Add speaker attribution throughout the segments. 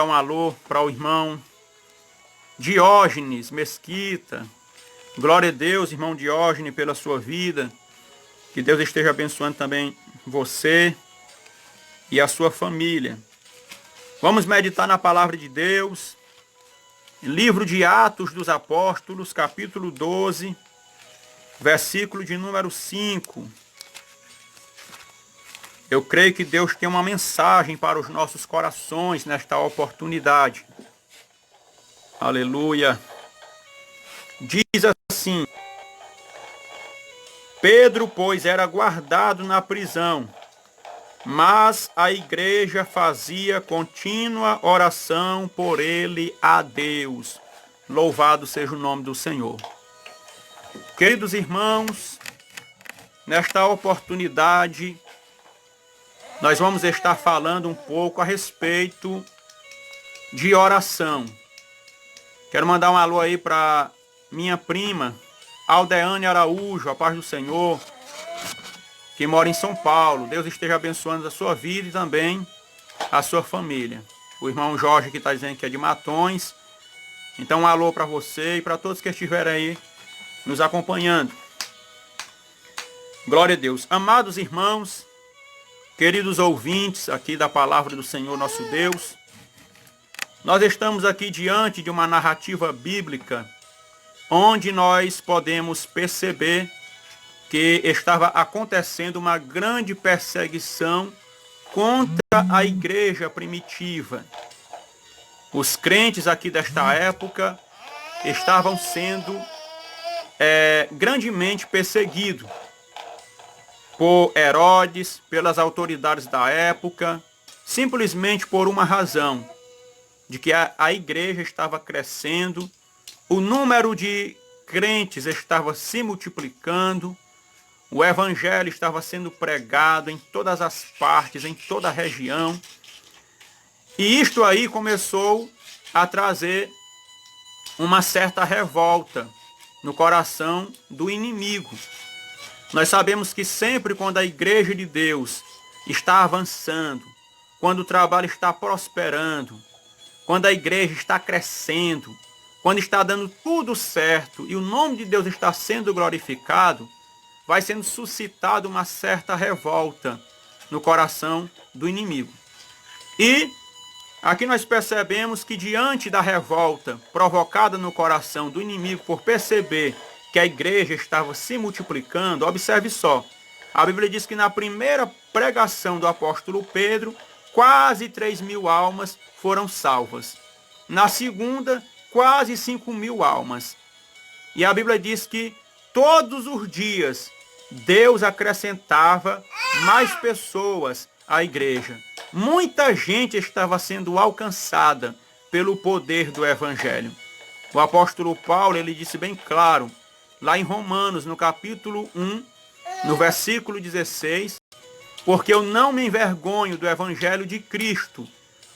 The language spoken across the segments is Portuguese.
Speaker 1: um alô para o irmão Diógenes Mesquita. Glória a Deus, irmão Diógenes, pela sua vida. Que Deus esteja abençoando também você e a sua família. Vamos meditar na palavra de Deus. Livro de Atos dos Apóstolos, capítulo 12, versículo de número 5. Eu creio que Deus tem uma mensagem para os nossos corações nesta oportunidade. Aleluia. Diz assim: Pedro, pois, era guardado na prisão, mas a igreja fazia contínua oração por ele a Deus. Louvado seja o nome do Senhor. Queridos irmãos, nesta oportunidade, nós vamos estar falando um pouco a respeito de oração. Quero mandar um alô aí para minha prima, Aldeane Araújo, a paz do Senhor, que mora em São Paulo. Deus esteja abençoando a sua vida e também a sua família. O irmão Jorge que está dizendo que é de Matões. Então um alô para você e para todos que estiverem aí nos acompanhando. Glória a Deus. Amados irmãos, queridos ouvintes aqui da palavra do Senhor nosso Deus, nós estamos aqui diante de uma narrativa bíblica onde nós podemos perceber que estava acontecendo uma grande perseguição contra a igreja primitiva. Os crentes aqui desta época estavam sendo grandemente perseguidos por Herodes, pelas autoridades da época, simplesmente por uma razão, de que a igreja estava crescendo, o número de crentes estava se multiplicando, o evangelho estava sendo pregado em todas as partes, em toda a região, e isto aí começou a trazer uma certa revolta no coração do inimigo. Nós sabemos que sempre quando a igreja de Deus está avançando, quando o trabalho está prosperando, quando a igreja está crescendo, quando está dando tudo certo e o nome de Deus está sendo glorificado, vai sendo suscitada uma certa revolta no coração do inimigo. E aqui nós percebemos que diante da revolta provocada no coração do inimigo por perceber que a igreja estava se multiplicando, observe só, a Bíblia diz que na primeira pregação do apóstolo Pedro, quase 3.000 almas foram salvas. Na segunda, quase 5.000 almas. E a Bíblia diz que todos os dias Deus acrescentava mais pessoas à igreja. Muita gente estava sendo alcançada pelo poder do evangelho. O apóstolo Paulo, ele disse bem claro, lá em Romanos, no capítulo 1, no versículo 16, porque eu não me envergonho do evangelho de Cristo,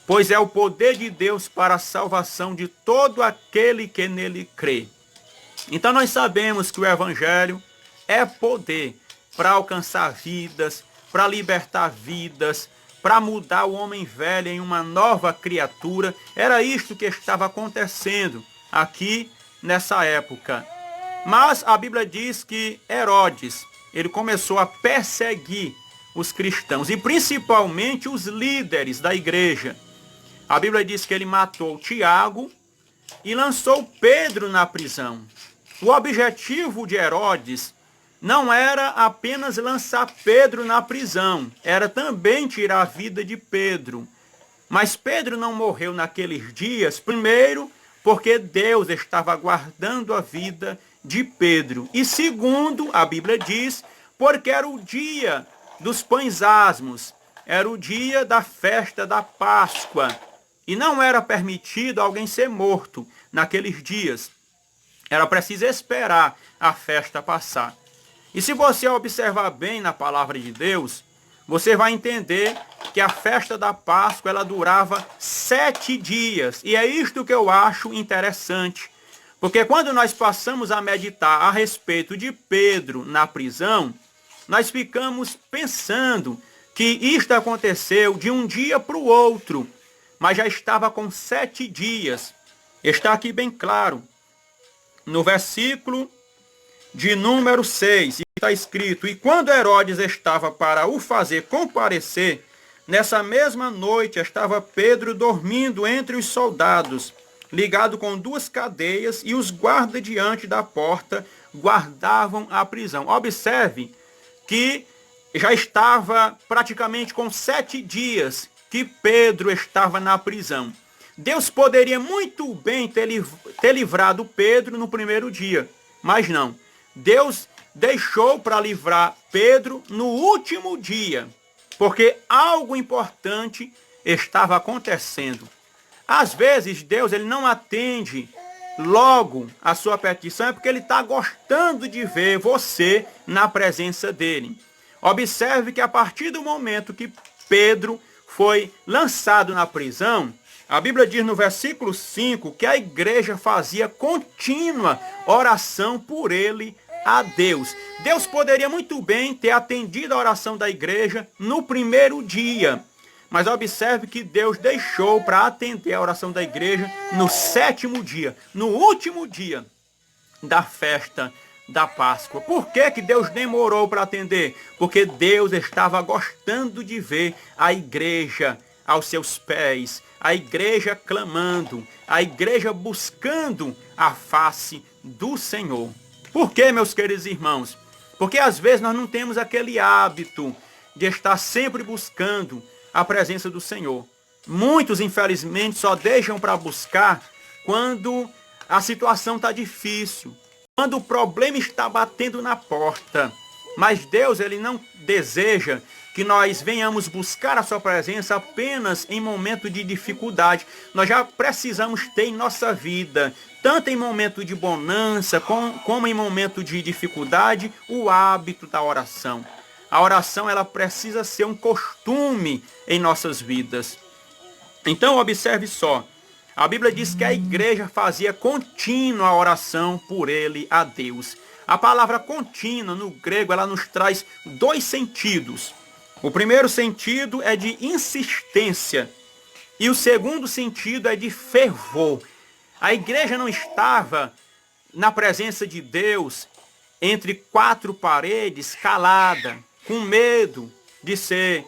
Speaker 1: pois é o poder de Deus para a salvação de todo aquele que nele crê. Então nós sabemos que o evangelho é poder para alcançar vidas, para libertar vidas, para mudar o homem velho em uma nova criatura. Era isto que estava acontecendo aqui nessa época. Mas a Bíblia diz que Herodes, ele começou a perseguir os cristãos e principalmente os líderes da igreja. A Bíblia diz que ele matou Tiago e lançou Pedro na prisão. O objetivo de Herodes não era apenas lançar Pedro na prisão, era também tirar a vida de Pedro. Mas Pedro não morreu naqueles dias, primeiro, porque Deus estava guardando a vida de Pedro. E segundo, a Bíblia diz, porque era o dia dos pães asmos, era o dia da festa da Páscoa. E não era permitido alguém ser morto naqueles dias. Era preciso esperar a festa passar. E se você observar bem na palavra de Deus, você vai entender que a festa da Páscoa ela durava 7 dias. E é isto que eu acho interessante. Porque quando nós passamos a meditar a respeito de Pedro na prisão, nós ficamos pensando que isto aconteceu de um dia para o outro. mas já estava com 7 dias. Está aqui bem claro, no versículo de número 6, está escrito: e quando Herodes estava para o fazer comparecer, nessa mesma noite estava Pedro dormindo entre os soldados, ligado com 2 cadeias, e os guardas diante da porta guardavam a prisão. Observe que já estava praticamente com 7 dias que Pedro estava na prisão. Deus poderia muito bem ter livrado Pedro no primeiro dia, mas não. Deus deixou para livrar Pedro no último dia, porque algo importante estava acontecendo. Às vezes Deus ele não atende logo a sua petição, é porque ele está gostando de ver você na presença dele. Observe que a partir do momento que Pedro foi lançado na prisão, a Bíblia diz no versículo 5 que a igreja fazia contínua oração por ele a Deus. Deus poderia muito bem ter atendido a oração da igreja no primeiro dia, mas observe que Deus deixou para atender a oração da igreja no 7º dia, no último dia da festa da Páscoa. Por que que Deus demorou para atender? Porque Deus estava gostando de ver a igreja aos seus pés, a igreja clamando, a igreja buscando a face do Senhor. Por que, meus queridos irmãos? Porque às vezes nós não temos aquele hábito de estar sempre buscando a presença do Senhor. Muitos, infelizmente, só deixam para buscar quando a situação está difícil, quando o problema está batendo na porta. Mas Deus, ele não deseja que nós venhamos buscar a sua presença apenas em momento de dificuldade. Nós já precisamos ter em nossa vida, tanto em momento de bonança como em momento de dificuldade, o hábito da oração. A oração ela precisa ser um costume em nossas vidas. Então observe só, a Bíblia diz que a igreja fazia contínua oração por ele a Deus. A palavra contínua no grego ela nos traz 2 sentidos. O primeiro sentido é de insistência e o segundo sentido é de fervor. A igreja não estava na presença de Deus entre 4 paredes, calada, com medo de ser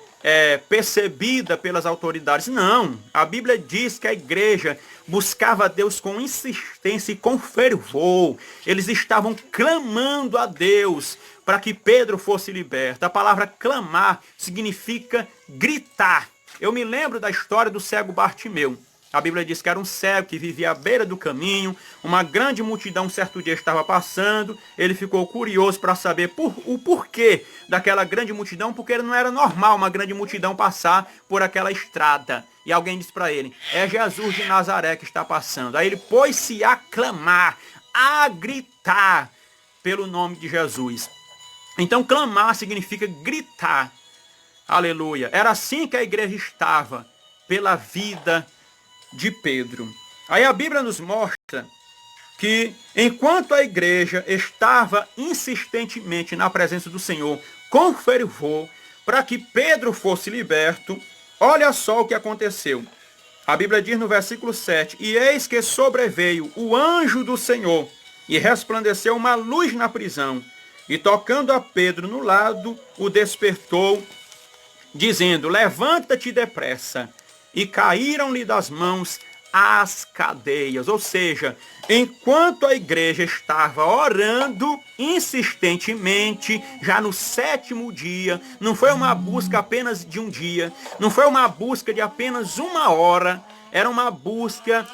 Speaker 1: percebida pelas autoridades. Não, a Bíblia diz que a igreja buscava a Deus com insistência e com fervor. Eles estavam clamando a Deus para que Pedro fosse liberto. A palavra clamar significa gritar. Eu me lembro da história do cego Bartimeu. A Bíblia diz que era um cego que vivia à beira do caminho. Uma grande multidão um certo dia estava passando. Ele ficou curioso para saber o porquê daquela grande multidão, porque não era normal uma grande multidão passar por aquela estrada. E alguém disse para ele: é Jesus de Nazaré que está passando. Aí ele pôs-se a clamar, a gritar pelo nome de Jesus. Então clamar significa gritar. Aleluia. Era assim que a igreja estava pela vida de Pedro. Aí a Bíblia nos mostra que enquanto a igreja estava insistentemente na presença do Senhor, com fervor, para que Pedro fosse liberto, olha só o que aconteceu. A Bíblia diz no versículo 7, e eis que sobreveio o anjo do Senhor, e resplandeceu uma luz na prisão, e tocando a Pedro no lado, o despertou, dizendo: levanta-te depressa. E caíram-lhe das mãos as cadeias. Ou seja, enquanto a igreja estava orando insistentemente, já no 7º dia, não foi uma busca apenas de um dia, não foi uma busca de apenas 1 hora, era uma busca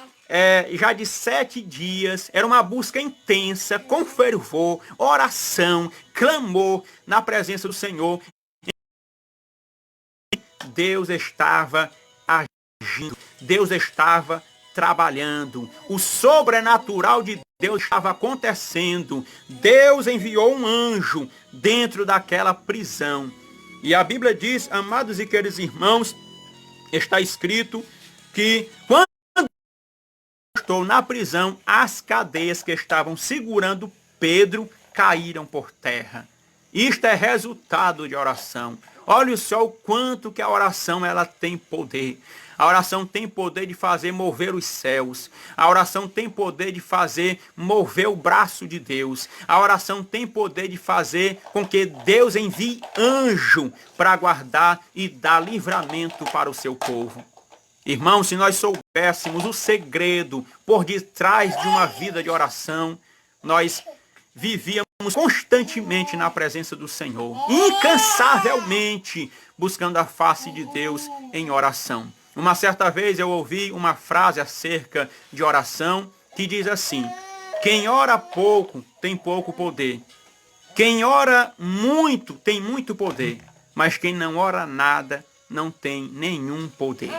Speaker 1: já de 7 dias, era uma busca intensa, com fervor, oração, clamor na presença do Senhor. Deus estava agindo, Deus estava trabalhando, o sobrenatural de Deus estava acontecendo. Deus enviou um anjo dentro daquela prisão. E a Bíblia diz, amados e queridos irmãos, está escrito que quando estou na prisão, as cadeias que estavam segurando Pedro caíram por terra. Isto é resultado de oração. Olha só o quanto que a oração ela tem poder. A oração tem poder de fazer mover os céus. A oração tem poder de fazer mover o braço de Deus. A oração tem poder de fazer com que Deus envie anjo para guardar e dar livramento para o seu povo. Irmãos, se nós soubéssemos o segredo por detrás de uma vida de oração, nós vivíamos constantemente na presença do Senhor, incansavelmente buscando a face de Deus em oração. Uma certa vez eu ouvi uma frase acerca de oração que diz assim: quem ora pouco tem pouco poder. Quem ora muito tem muito poder, mas quem não ora nada não tem nenhum poder.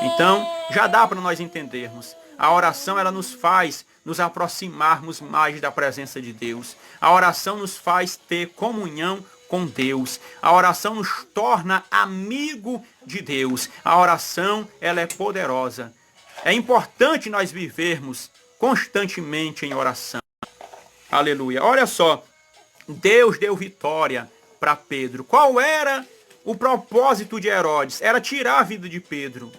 Speaker 1: Então, já dá para nós entendermos. A oração, ela nos faz nos aproximarmos mais da presença de Deus. A oração nos faz ter comunhão com Deus. A oração nos torna amigo de Deus. A oração, ela é poderosa. É importante nós vivermos constantemente em oração. Aleluia. Olha só, Deus deu vitória para Pedro. Qual era o propósito de Herodes? Era tirar a vida de Pedro.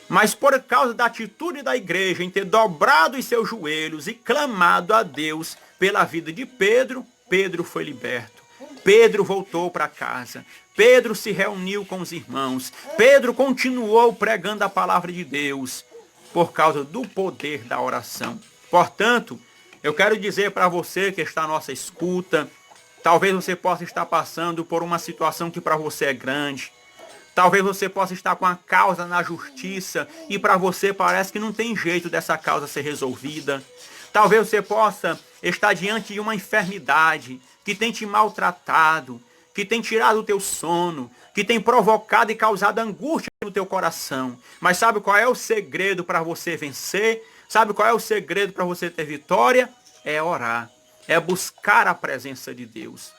Speaker 1: Mas por causa da atitude da igreja em ter dobrado os seus joelhos e clamado a Deus pela vida de Pedro, Pedro foi liberto. Pedro voltou para casa. Pedro se reuniu com os irmãos. Pedro continuou pregando a palavra de Deus por causa do poder da oração. Portanto, eu quero dizer para você que está à nossa escuta, talvez você possa estar passando por uma situação que para você é grande. Talvez você possa estar com a causa na justiça e para você parece que não tem jeito dessa causa ser resolvida. Talvez você possa estar diante de uma enfermidade que tem te maltratado, que tem tirado o teu sono, que tem provocado e causado angústia no teu coração. Mas sabe qual é o segredo para você vencer? Sabe qual é o segredo para você ter vitória? É orar, é buscar a presença de Deus.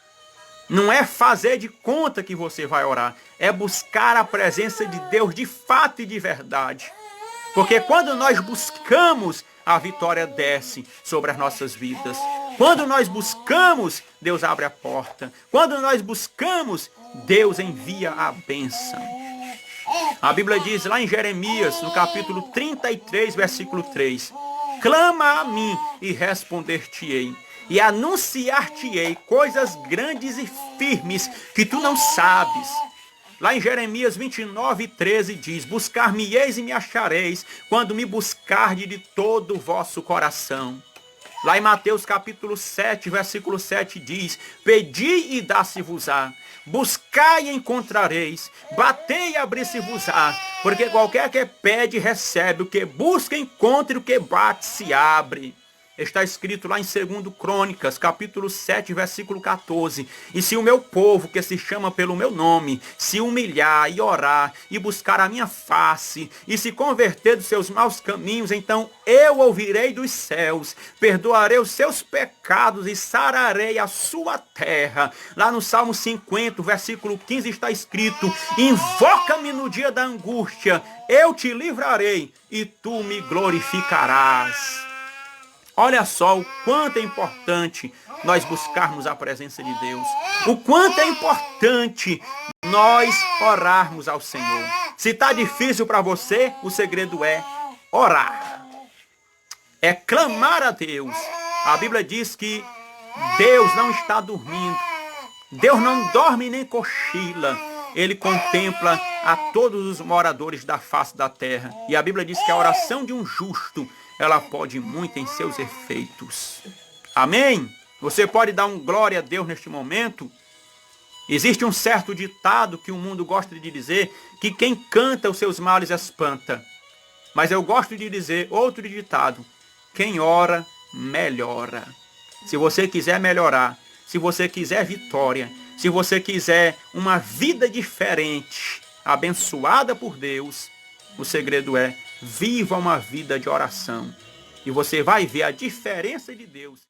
Speaker 1: Não é fazer de conta que você vai orar, é buscar a presença de Deus de fato e de verdade. Porque quando nós buscamos, a vitória desce sobre as nossas vidas. Quando nós buscamos, Deus abre a porta. Quando nós buscamos, Deus envia a bênção. A Bíblia diz lá em Jeremias, no capítulo 33, versículo 3: clama a mim e responder-te-ei, e anunciar-te-ei coisas grandes e firmes que tu não sabes. Lá em Jeremias 29, 13 diz: buscar-me-eis e me achareis, quando me buscardes de todo o vosso coração. Lá em Mateus capítulo 7, versículo 7 diz: pedi e dá-se-vos-á, buscai e encontrareis, batei e abri-se-vos-á, porque qualquer que pede recebe, o que busca encontra, e o que bate se abre. Está escrito lá em 2 Crônicas, capítulo 7, versículo 14. E se o meu povo, que se chama pelo meu nome, se humilhar e orar e buscar a minha face e se converter dos seus maus caminhos, então eu ouvirei dos céus, perdoarei os seus pecados e sararei a sua terra. Lá no Salmo 50, versículo 15 está escrito: invoca-me no dia da angústia, eu te livrarei e tu me glorificarás. Olha só o quanto é importante nós buscarmos a presença de Deus. O quanto é importante nós orarmos ao Senhor. Se está difícil para você, o segredo é orar. É clamar a Deus. A Bíblia diz que Deus não está dormindo. Deus não dorme nem cochila. Ele contempla a todos os moradores da face da terra. E a Bíblia diz que a oração de um justo, ela pode muito em seus efeitos. Amém? Você pode dar um glória a Deus neste momento? Existe um certo ditado que o mundo gosta de dizer, que quem canta os seus males espanta. Mas eu gosto de dizer outro ditado: quem ora, melhora. Se você quiser melhorar, se você quiser vitória, se você quiser uma vida diferente, abençoada por Deus, o segredo é: viva uma vida de oração. E você vai ver a diferença de Deus.